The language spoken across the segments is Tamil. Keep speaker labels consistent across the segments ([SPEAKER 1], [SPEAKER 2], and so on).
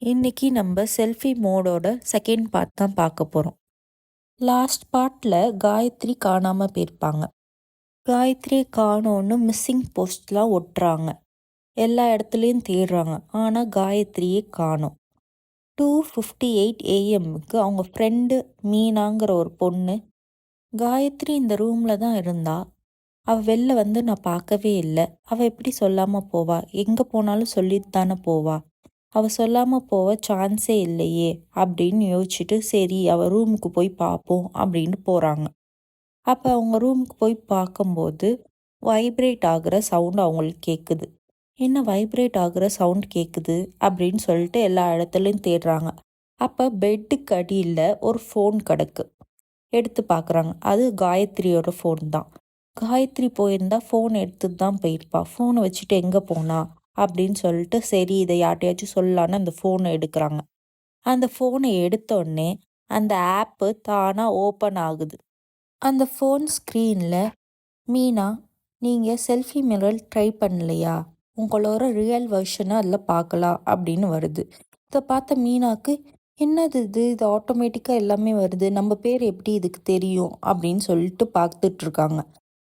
[SPEAKER 1] இன்னைக்கு நம்ம செல்ஃபி மோடோட செகண்ட் பார்ட் தான் பார்க்க போகிறோம். லாஸ்ட் பார்ட்டில் காயத்ரி காணாமல் போயிருப்பாங்க. காயத்ரியை காணோன்னு மிஸ்ஸிங் போஸ்ட்லாம் ஒட்டுறாங்க. எல்லா இடத்துலையும் தேடுறாங்க. ஆனால் காயத்ரியே காணோம். 2:58 AM அவங்க ஃப்ரெண்டு மீனாங்கிற ஒரு பொண்ணு, காயத்ரி இந்த ரூமில் தான் இருந்தா, அவள் வெளில வந்து நான் பார்க்கவே இல்லை, அவள் எப்படி சொல்லாமல் போவா, எங்கே போனாலும் சொல்லிட்டு தானே போவா, அவள் சொல்லாமல் போக சான்ஸே இல்லையே அப்படின்னு யோசிச்சுட்டு சரி அவள் ரூமுக்கு போய் பார்ப்போம் அப்படின்னு போகிறாங்க. அப்போ அவங்க ரூமுக்கு போய் பார்க்கும்போது வைப்ரேட் ஆகிற சவுண்டு அவங்களுக்கு கேட்குது. என்ன வைப்ரேட் ஆகிற சவுண்ட் கேட்குது அப்படின்னு சொல்லிட்டு எல்லா இடத்துலையும் தேடுறாங்க. அப்போ பெட்டுக்கு அடியில் ஒரு ஃபோன் கிடக்கு. எடுத்து பார்க்குறாங்க. அது காயத்ரியோட ஃபோன் தான். காயத்ரி போயிருந்தா ஃபோன் எடுத்துட்டு தான் போயிருப்பா. ஃபோனை வச்சுட்டு எங்கே போனா அப்படின்னு சொல்லிட்டு சரி இதை யார்ட்டையாச்சும் சொல்லலான்னு அந்த ஃபோனை எடுக்கிறாங்க. அந்த ஃபோனை எடுத்தோடனே அந்த ஆப்பு தானாக ஓப்பன் ஆகுது. அந்த ஃபோன் ஸ்க்ரீனில் மீனா, நீங்கள் செல்ஃபி மிரர் ட்ரை பண்ணலையா, உங்களோட ரியல் வெர்ஷனை அதில் பார்க்கலாம் அப்படின்னு வருது. இதை பார்த்த மீனாக்கு என்னது இது ஆட்டோமேட்டிக்காக எல்லாமே வருது, நம்ம பேர் எப்படி இதுக்கு தெரியும் அப்படின்னு சொல்லிட்டு பார்த்துட்ருக்காங்க.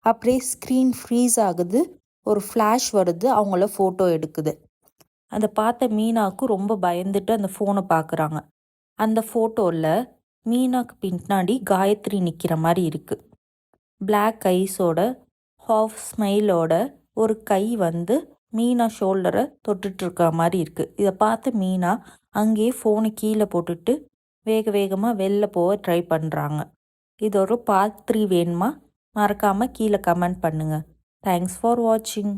[SPEAKER 1] அப்படியே ஸ்க்ரீன் ஃப்ரீஸ் ஆகுது. ஒரு ஃப்ளாஷ் வருது, அவங்கள ஃபோட்டோ எடுக்குது. அதை பார்த்த மீனாவுக்கு ரொம்ப பயந்துட்டு அந்த ஃபோனை பார்க்குறாங்க. அந்த ஃபோட்டோவில் மீனாக்கு பின்னாடி காயத்ரி நிற்கிற மாதிரி இருக்குது. பிளாக் ஐஸோட ஹாஃப் ஸ்மைலோட ஒரு கை வந்து மீனா ஷோல்டரை தொட்டுட்ருக்க மாதிரி இருக்குது. இதை பார்த்து மீனா அங்கேயே ஃபோனை கீழே போட்டுட்டு வேக வேகமாக வெளில போக ட்ரை பண்ணுறாங்க. இது ஒரு பார்ட் 3 வேணுமா? மறக்காமல் கீழே கமெண்ட் பண்ணுங்கள். தேங்க்ஸ் ஃபார் வாட்சிங்.